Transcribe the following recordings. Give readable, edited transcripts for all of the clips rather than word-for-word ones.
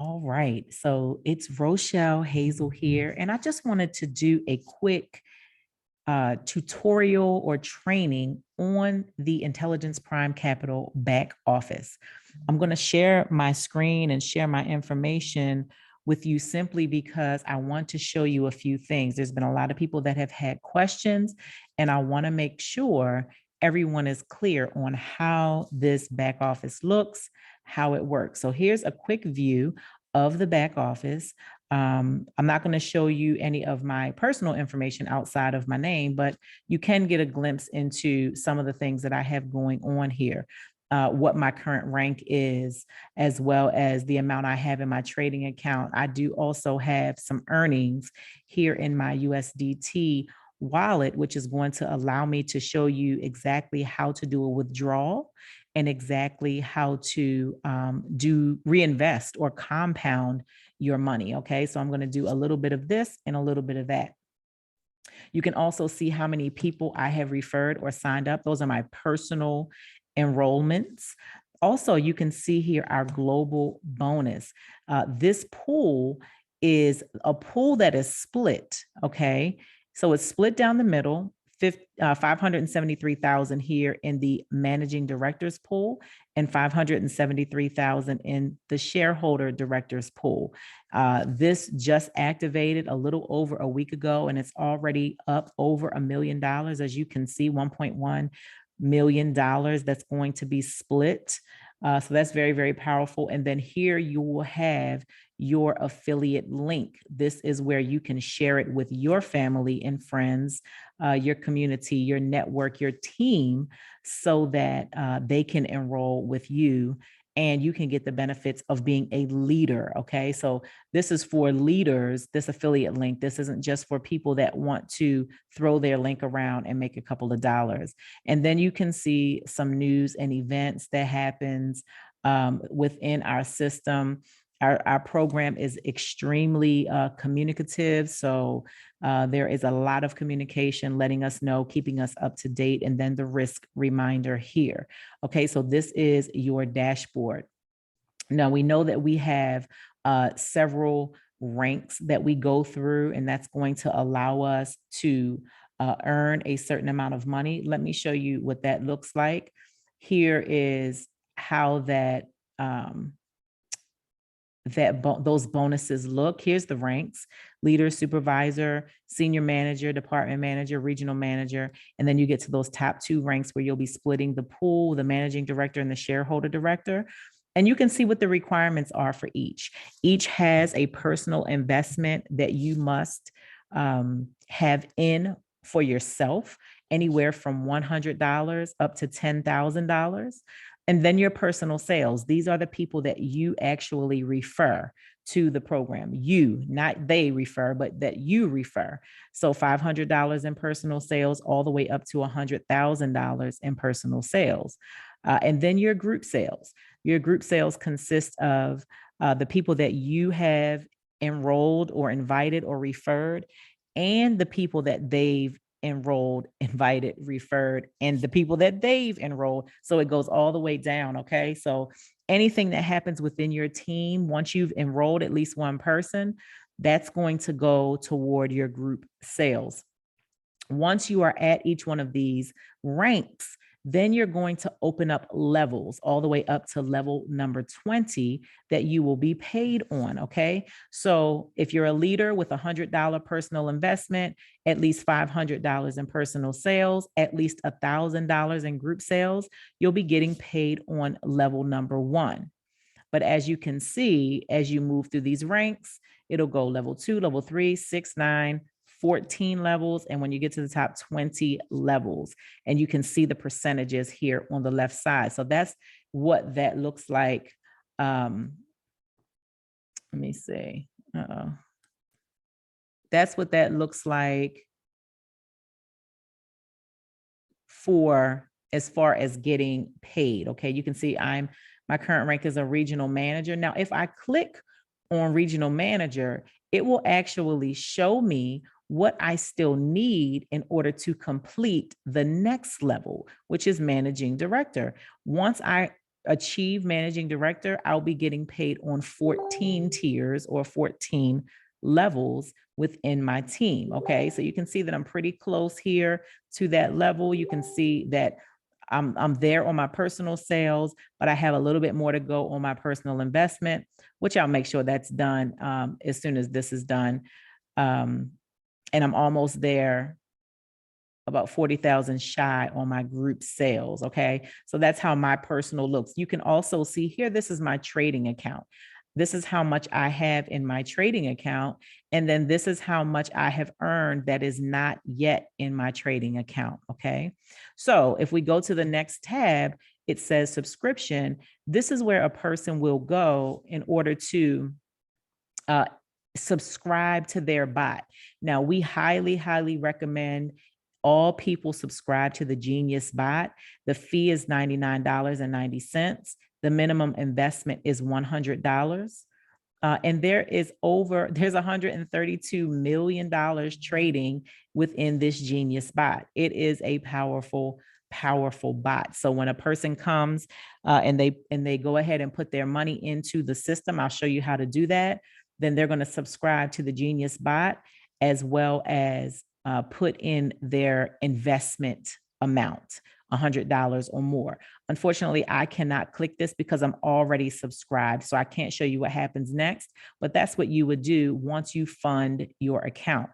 All right, so it's Rochelle Hazel here, and I just wanted to do a quick tutorial or training on the Intelligence Prime Capital back office. I'm going to share my screen and share my information with you simply because I want to show you a few things. There's been a lot of people that have had questions, and I want to make sure everyone is clear on how this back office looks, how it works. So here's a quick view of the back office. I'm not going to show you any of my personal information outside of my name, but you can get a glimpse into some of the things that I have going on here, what my current rank is, as well as the amount I have in my trading account. I do also have some earnings here in my USDT wallet, which is going to allow me to show you exactly how to do a withdrawal and exactly how to do reinvest or compound your money. Okay, so I'm going to do a little bit of this and a little bit of that. You can also see how many people I have referred or signed up. Those are my personal enrollments. Also, you can see here our global bonus. This pool is a pool that is split. Okay, so it's split down the middle. 573,000 here in the managing directors pool and 573,000 in the shareholder directors pool. This just activated a little over a week ago, and it's already up over $1 million. As you can see, $1.1 million that's going to be split. So that's very, very powerful. And then here you will have your affiliate link. This is where you can share it with your family and friends, your community, your network, your team, so that they can enroll with you and you can get the benefits of being a leader. Okay, so this is for leaders, this affiliate link. This isn't just for people that want to throw their link around and make a couple of dollars. And then you can see some news and events that happens within our system. Our program is extremely communicative. So there is a lot of communication letting us know, keeping us up to date, and then the risk reminder here. Okay, so this is your dashboard. Now we know that we have several ranks that we go through, and that's going to allow us to earn a certain amount of money. Let me show you what that looks like. Here is how that those bonuses look. Here's the ranks: leader, supervisor, senior manager, department manager, regional manager. And then you get to those top two ranks where you'll be splitting the pool, the managing director and the shareholder director. And you can see what the requirements are for each. Each has a personal investment that you must have in for yourself, anywhere from $100 up to $10,000. And then your personal sales. These are the people that you actually refer to the program. You, not they refer, but that you refer. So $500 in personal sales, all the way up to $100,000 in personal sales. And then your group sales. Your group sales consist of the people that you have enrolled or invited or referred, and the people that they've enrolled, invited, referred, and the people that they've enrolled. So it goes all the way down. Okay, so anything that happens within your team, once you've enrolled at least one person, that's going to go toward your group sales. Once you are at each one of these ranks, then you're going to open up levels all the way up to level number 20 that you will be paid on. Okay, so if you're a leader with $100 personal investment, at least $500 in personal sales, at least $1,000 in group sales, you'll be getting paid on level number 1. But as you can see, as you move through these ranks, it'll go level 2, level 3, 6, 9, 14 levels. And when you get to the top 20 levels, and you can see the percentages here on the left side. So that's what that looks like. Let me see. That's what that looks like for as far as getting paid. Okay, you can see my current rank is a regional manager. Now, if I click on regional manager, it will actually show me what I still need in order to complete the next level, which is managing director. Once I achieve managing director, I'll be getting paid on 14 tiers or 14 levels within my team. Okay, so you can see that I'm pretty close here to that level. You can see that I'm there on my personal sales, but I have a little bit more to go on my personal investment, which I'll make sure that's done as soon as this is done. And I'm almost there, about 40,000 shy on my group sales. Okay. So that's how my personal looks. You can also see here, this is my trading account. This is how much I have in my trading account. And then this is how much I have earned that is not yet in my trading account. Okay. So if we go to the next tab, it says subscription. This is where a person will go in order to subscribe to their bot. Now, we highly, highly recommend all people subscribe to the Genius bot. The fee is $99.90. The minimum investment is $100. And there's $132 million trading within this Genius bot. It is a powerful bot. So when a person comes and they go ahead and put their money into the system, I'll show you how to do that. Then they're going to subscribe to the Genius bot as well as put in their investment amount, $100 or more. Unfortunately, I cannot click this because I'm already subscribed, so I can't show you what happens next, but that's what you would do once you fund your account.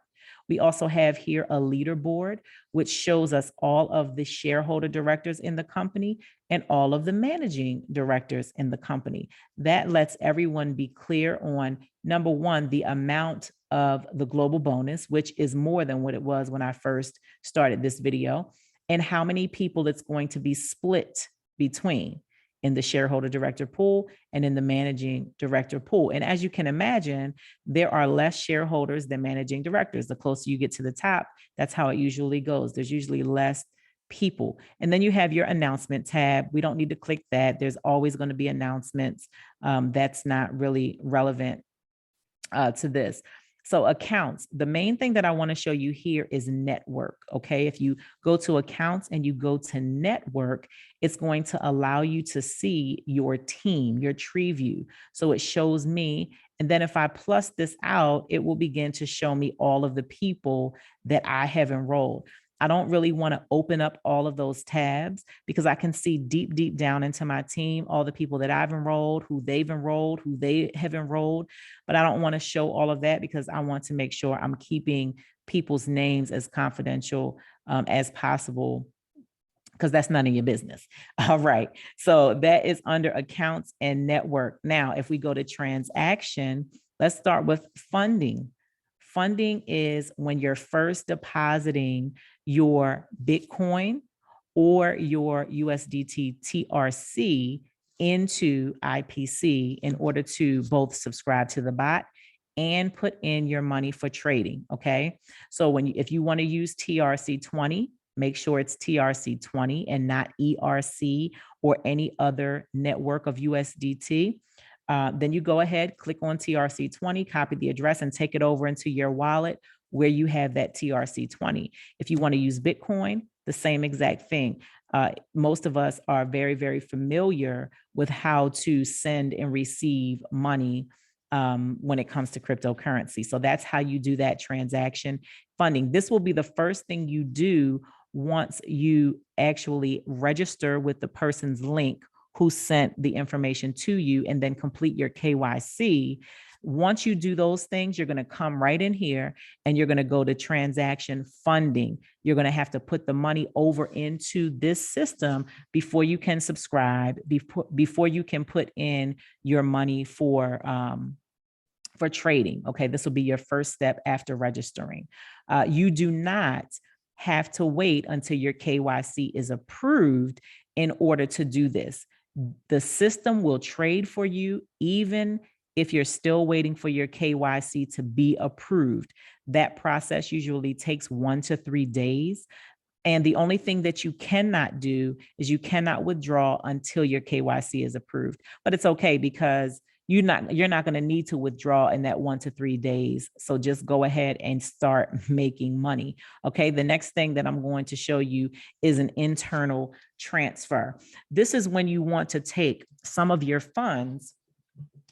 We also have here a leaderboard, which shows us all of the shareholder directors in the company and all of the managing directors in the company. That lets everyone be clear on, number one, the amount of the global bonus, which is more than what it was when I first started this video, and how many people it's going to be split between in the shareholder director pool and in the managing director pool. And as you can imagine, there are less shareholders than managing directors. The closer you get to the top, that's how it usually goes. There's usually less people. And then you have your announcement tab. We don't need to click that. There's always going to be announcements. That's not really relevant to this. So accounts, the main thing that I want to show you here is network. Okay. If you go to accounts and you go to network, it's going to allow you to see your team, your tree view. So it shows me. And then if I plus this out, it will begin to show me all of the people that I have enrolled. I don't really want to open up all of those tabs because I can see deep, deep down into my team, all the people that I've enrolled, who they've enrolled, who they have enrolled. But I don't want to show all of that because I want to make sure I'm keeping people's names as confidential as possible, because that's none of your business. All right. So that is under accounts and network. Now, if we go to transaction, let's start with funding. Funding is when you're first depositing your Bitcoin or your USDT TRC into IPC in order to both subscribe to the bot and put in your money for trading. Okay. So if you want to use TRC20, make sure it's TRC20 and not ERC or any other network of USDT. Then you go ahead, click on TRC20, copy the address and take it over into your wallet where you have that TRC20. If you want to use Bitcoin, the same exact thing. Most of us are very, very familiar with how to send and receive money when it comes to cryptocurrency. So that's how you do that transaction funding. This will be the first thing you do once you actually register with the person's link who sent the information to you and then complete your KYC. Once you do those things, you're going to come right in here and you're going to go to transaction funding. You're going to have to put the money over into this system before you can subscribe, before you can put in your money for trading. Okay, this will be your first step after registering. You do not have to wait until your KYC is approved in order to do this. The system will trade for you even if you're still waiting for your KYC to be approved. That process usually takes 1 to 3 days. And the only thing that you cannot do is you cannot withdraw until your KYC is approved. But it's okay because you're not going to need to withdraw in that 1 to 3 days. So just go ahead and start making money. Okay. The next thing that I'm going to show you is an internal transfer. This is when you want to take some of your funds.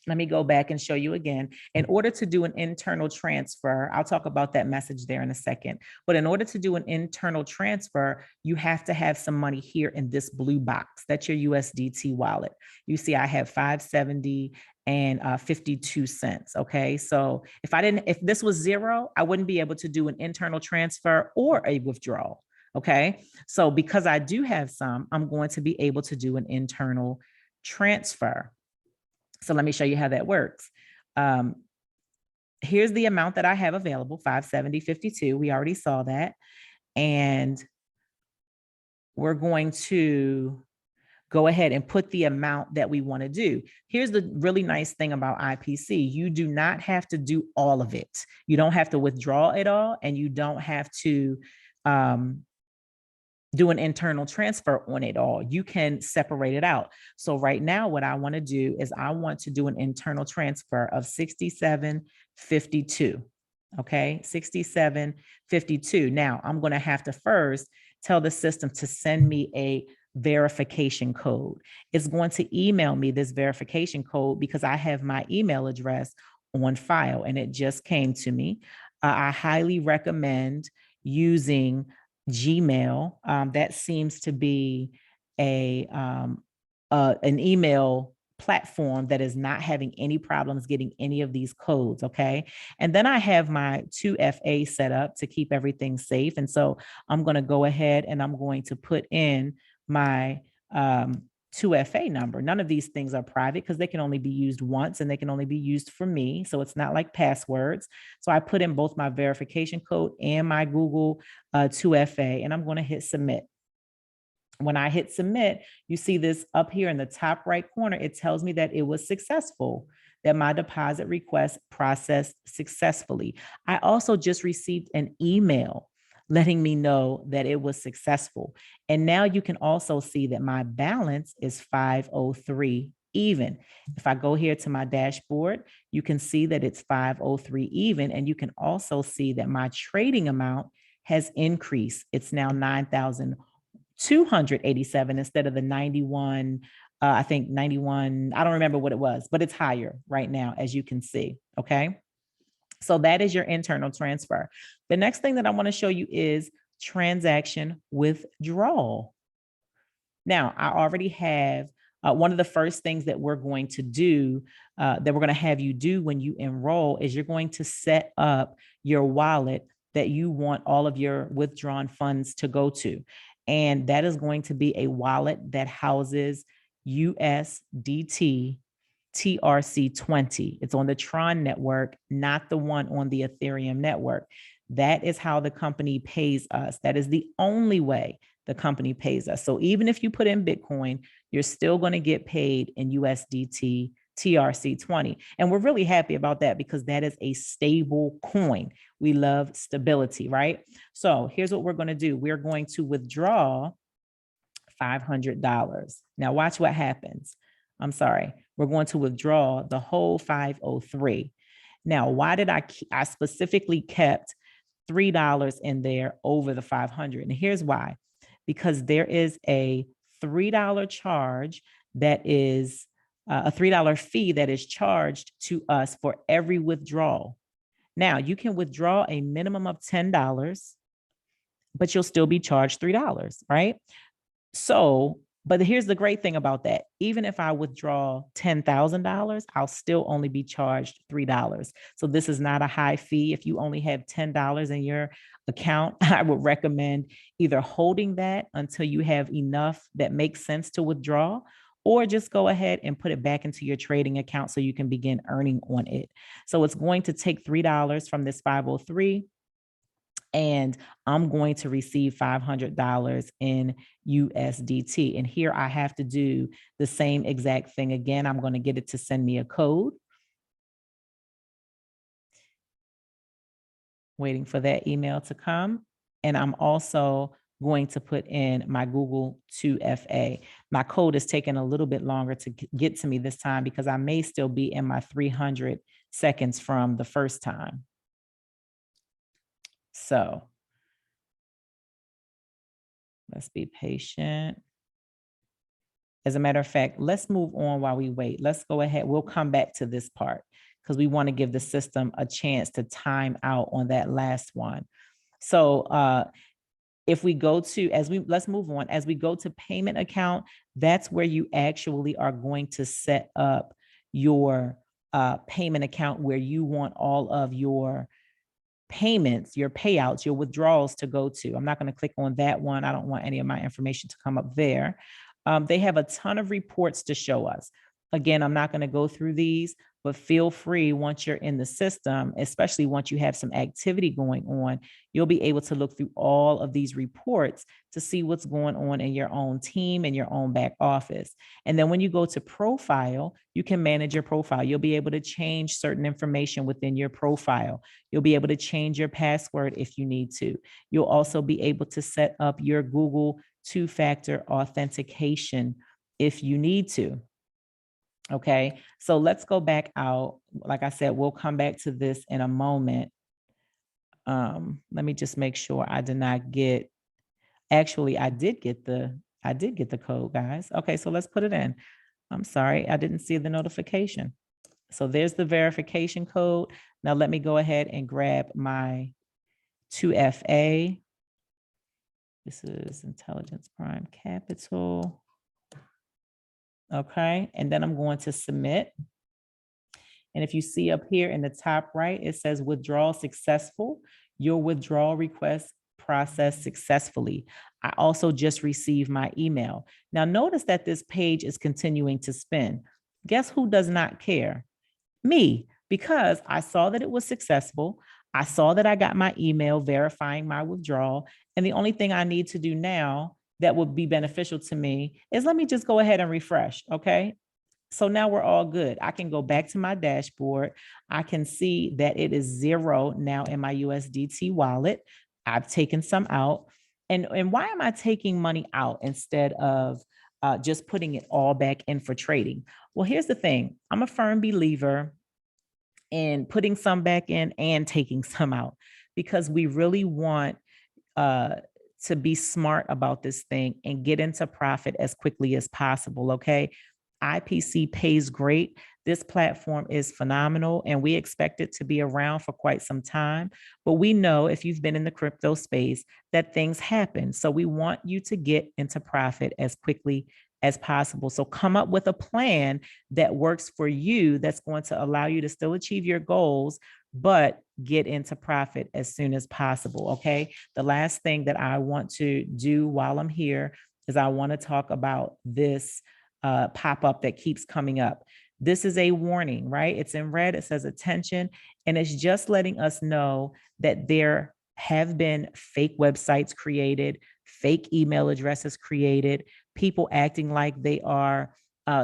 Let me go back and show you again. In order to do an internal transfer, I'll talk about that message there in a second. But in order to do an internal transfer, you have to have some money here in this blue box. That's your USDT wallet. You see, I have 570 and 52 cents. Okay. So if this was zero, I wouldn't be able to do an internal transfer or a withdrawal. Okay. So because I do have some, I'm going to be able to do an internal transfer. So let me show you how that works. Here's the amount that I have available, 570.52. We already saw that. And we're going to go ahead and put the amount that we want to do. Here's the really nice thing about IPC. You do not have to do all of it. You don't have to withdraw it all, and you don't have to do an internal transfer on it all. You can separate it out. So right now, what I want to do is I want to do an internal transfer of 67.52. Okay, 67.52. Now I'm going to have to first tell the system to send me a verification code. It's going to email me this verification code because I have my email address on file and it just came to me. I highly recommend using Gmail. That seems to be an email platform that is not having any problems getting any of these codes. Okay. And then I have my 2FA set up to keep everything safe. And so I'm going to go ahead and I'm going to put in my 2FA number. None of these things are private because they can only be used once and they can only be used for me. So it's not like passwords. So I put in both my verification code and my Google 2FA, and I'm going to hit submit. When I hit submit, you see this up here in the top right corner. It tells me that it was successful, that my deposit request processed successfully. I also just received an email letting me know that it was successful. And now you can also see that my balance is 503 even. If I go here to my dashboard, you can see that it's 503 even. And you can also see that my trading amount has increased. It's now 9,287 instead of the 91, I think 91, I don't remember what it was, but it's higher right now, as you can see. Okay. So that is your internal transfer. The next thing that I want to show you is transaction withdrawal. Now, I already have one of the first things that we're going to do, that we're going to have you do when you enroll, is you're going to set up your wallet that you want all of your withdrawn funds to go to. And that is going to be a wallet that houses USDT TRC20. It's on the Tron network, not the one on the Ethereum network. That is how the company pays us. That is the only way the company pays us. So even if you put in Bitcoin, you're still going to get paid in USDT TRC20. And we're really happy about that because that is a stable coin. We love stability, right? So here's what we're going to do. We're going to withdraw $500. Now watch what happens. I'm sorry. We're going to withdraw the whole 503. Now, why did I specifically kept $3 in there over the 500? And here's why. Because there is a $3 charge that is a $3 fee that is charged to us for every withdrawal. Now, you can withdraw a minimum of $10, but you'll still be charged $3, right? So, but here's the great thing about that. Even if I withdraw $10,000, I'll still only be charged $3. So this is not a high fee. If you only have $10 in your account, I would recommend either holding that until you have enough that makes sense to withdraw, or just go ahead and put it back into your trading account so you can begin earning on it. So it's going to take $3 from this 503. And I'm going to receive $500 in USDT. And here I have to do the same exact thing again. I'm going to get it to send me a code. Waiting for that email to come. And I'm also going to put in my Google 2FA. My code is taking a little bit longer to get to me this time because I may still be in my 300 seconds from the first time. So let's be patient. As a matter of fact, let's move on while we wait. Let's go ahead. We'll come back to this part because we want to give the system a chance to time out on that last one. So if we go to, let's move on. As we go to payment account, that's where you actually are going to set up your payment account where you want all of your payments, your payouts, your withdrawals to go to. I'm not going to click on that one. I don't want any of my information to come up there. They have a ton of reports to show us. Again, I'm not going to go through these, but feel free once you're in the system, especially once you have some activity going on, you'll be able to look through all of these reports to see what's going on in your own team and your own back office. And then when you go to profile, you can manage your profile. You'll be able to change certain information within your profile. You'll be able to change your password if you need to. You'll also be able to set up your Google two-factor authentication if you need to. Okay, so let's go back out. Like I said, we'll come back to this in a moment. Let me just make sure I did not get, actually, I did get the code, guys. Okay, so let's put it in. I'm sorry, I didn't see the notification. So there's the verification code. Now let me go ahead and grab my 2FA. This is Intelligence Prime Capital. Okay, and then I'm going to submit. And if you see up here in the top right, it says withdrawal successful. Your withdrawal request processed successfully. I also just received my email. Now notice that this page is continuing to spin. Guess who does not care? Me, because I saw that it was successful. I saw that I got my email verifying my withdrawal. And the only thing I need to do now that would be beneficial to me is let me just go ahead and refresh, okay? So now we're all good. I can go back to my dashboard. I can see that it is 0 now in my USDT wallet. I've taken some out. And why am I taking money out instead of just putting it all back in for trading? Well, here's the thing. I'm a firm believer in putting some back in and taking some out because we really want to be smart about this thing and get into profit as quickly as possible, okay? IPC pays great. This platform is phenomenal and we expect it to be around for quite some time. But we know if you've been in the crypto space that things happen. So we want you to get into profit as quickly as possible. So come up with a plan that works for you that's going to allow you to still achieve your goals, but get into profit as soon as possible, okay? The last thing that I want to do while I'm here is I want to talk about this pop-up that keeps coming up. This is a warning, right? It's in red, it says attention, and it's just letting us know that there have been fake websites created, fake email addresses created, people acting like they are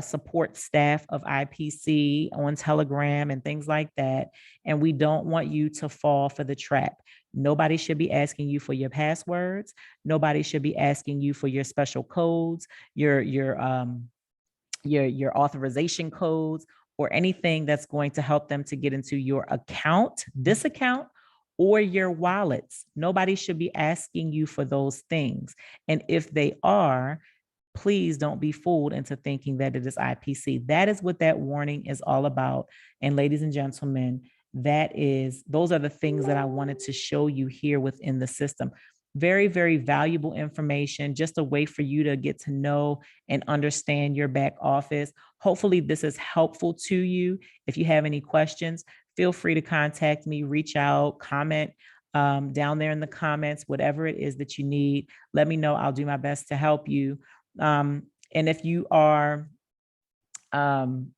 support staff of IPC on Telegram and things like that. And we don't want you to fall for the trap. Nobody should be asking you for your passwords. Nobody should be asking you for your special codes, your authorization codes, or anything that's going to help them to get into your account, this account, or your wallets. Nobody should be asking you for those things. And if they are, please don't be fooled into thinking that it is IPC. That is what that warning is all about. And ladies and gentlemen, those are the things that I wanted to show you here within the system. Very, very valuable information, just a way for you to get to know and understand your back office. Hopefully this is helpful to you. If you have any questions, feel free to contact me, reach out, comment down there in the comments, whatever it is that you need, let me know. I'll do my best to help you. And if you are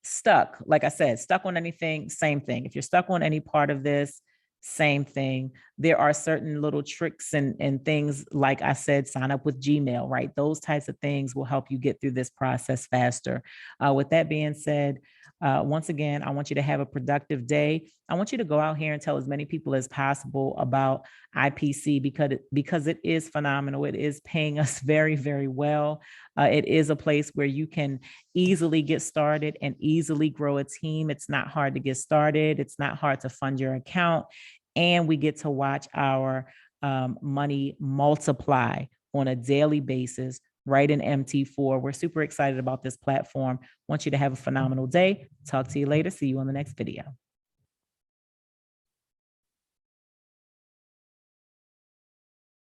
stuck, like I said, stuck on anything, same thing. If you're stuck on any part of this, same thing. There are certain little tricks and things, like I said, sign up with Gmail, right? Those types of things will help you get through this process faster. With that being said, once again, I want you to have a productive day. I want you to go out here and tell as many people as possible about IPC because it is phenomenal. It is paying us very, very well. It is a place where you can easily get started and easily grow a team. It's not hard to get started. It's not hard to fund your account. And we get to watch our money multiply on a daily basis right in MT4. We're super excited about this platform. Want you to have a phenomenal day. Talk to you later. See you on the next video.